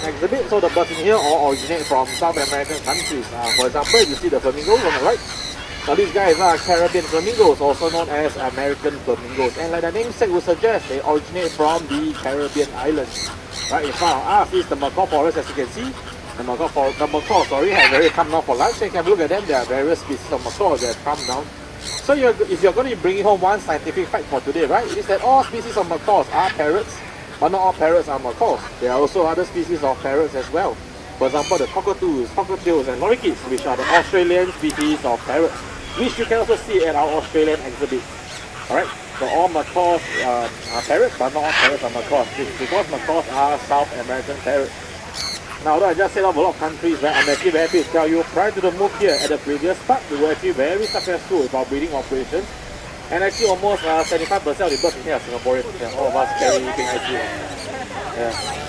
Exhibit. So the birds in here all originate from South American countries. For example, you see the flamingos on the right. Now these guys are Caribbean flamingos, also known as American flamingos. And like the namesake would suggest, they originate from the Caribbean islands. Right in front of us is the macaw forest, as you can see. The macaw have very come down for lunch. And you can look at them. There are various species of macaws that come down. So if you're going to be bringing home one scientific fact for today, right, it is that all species of macaws are parrots. But not all parrots are macaws. There are also other species of parrots as well. For example, the cockatoos, cockatiels, and lorikeets, which are the Australian species of parrots, which you can also see at our Australian exhibit. Alright, so all macaws are parrots, but not all parrots are macaws. Because macaws are South American parrots. Now, although I just said off a lot of countries, right, I'm actually very happy to tell you, prior to the move here at the previous park, we were actually very successful with our breeding operations. And actually almost 75% of the birds in here are Singaporeans. Yeah, all of us carry pink IC. Yeah.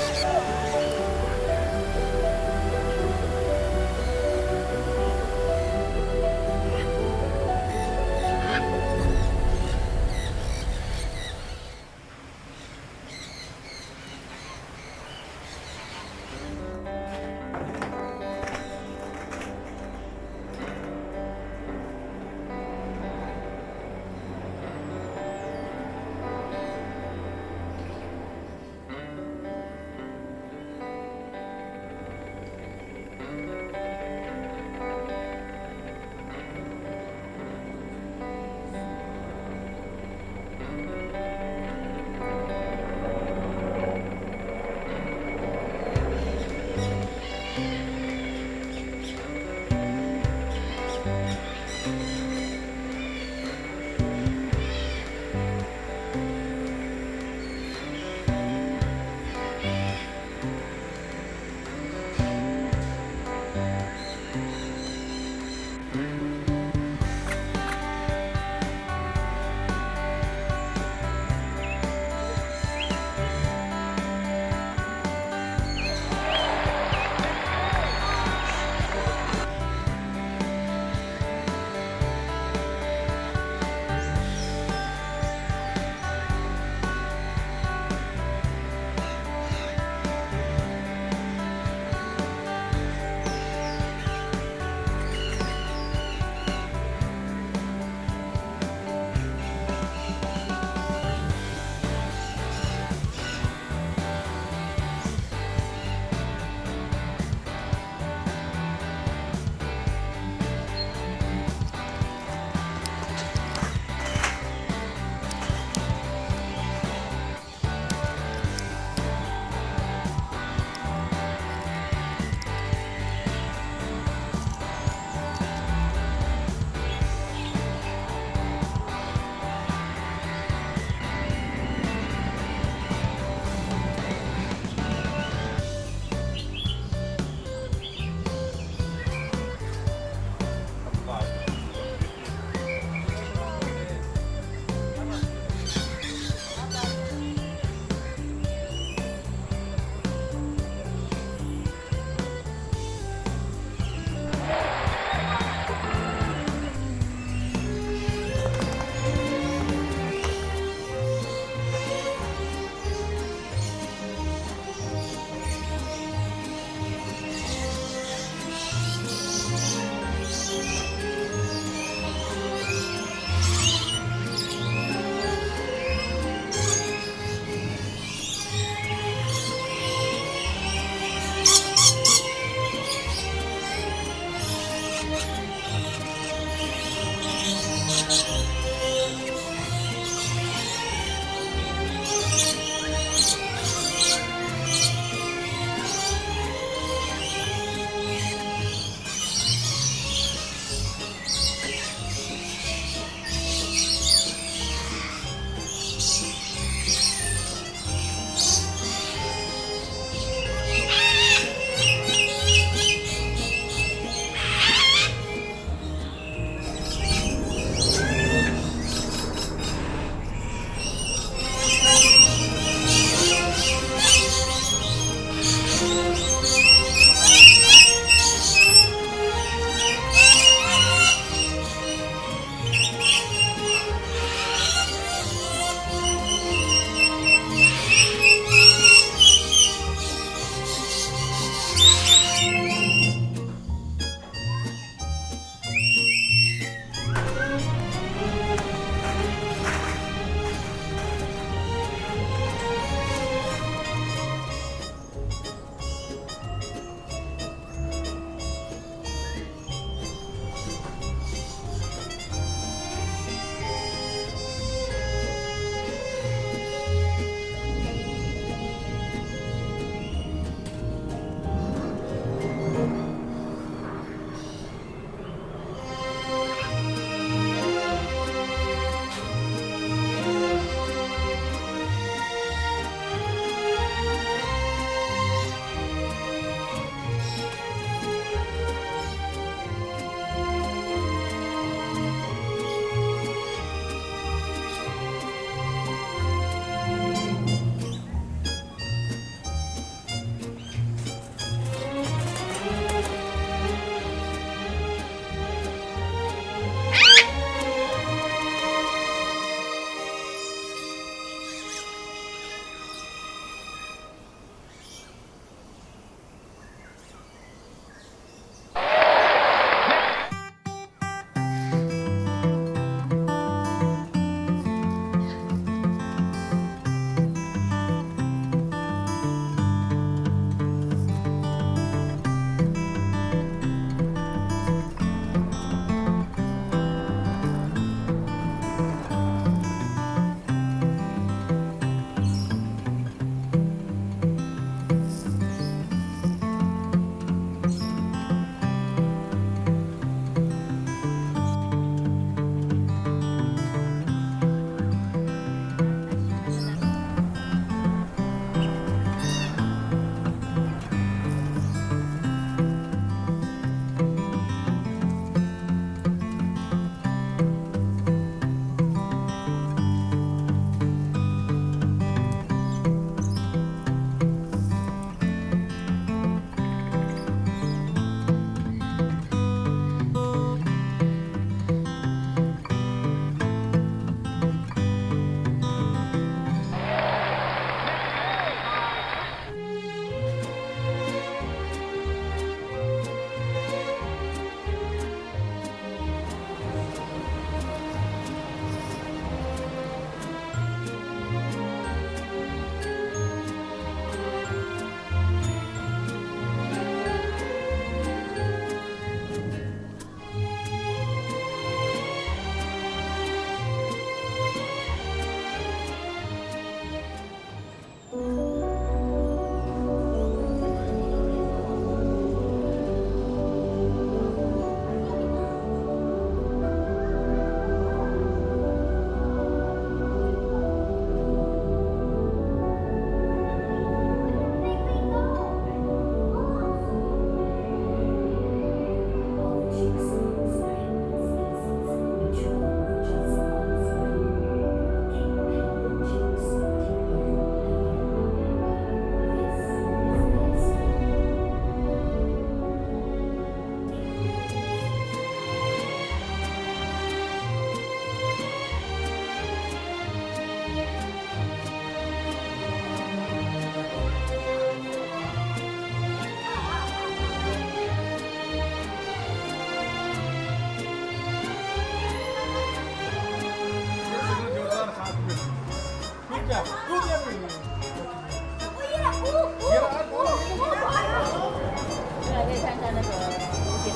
可以看看那个图片。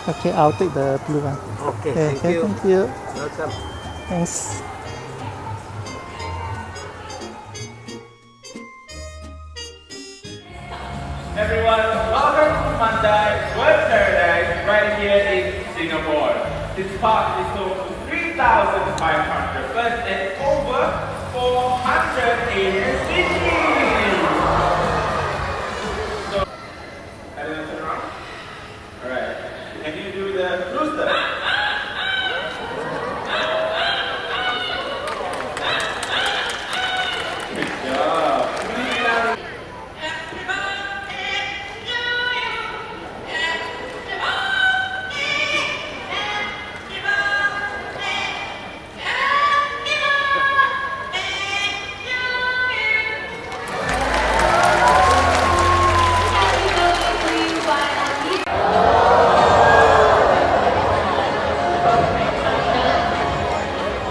Okay, I'll take the blue one. Okay, Okay, thank you. Welcome. Thanks. Everyone, welcome to Mandai Bird Paradise right here in Singapore. This park is home to 3,500 birds and over 400 alien species. So, everyone turn around. Alright, can you do the rooster? Good job.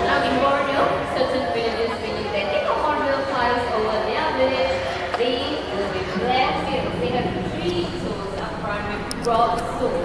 Now in Borneo, certain villages believe that if a hornbill flies over their village, they will be blessed. They have three souls up front with broad souls.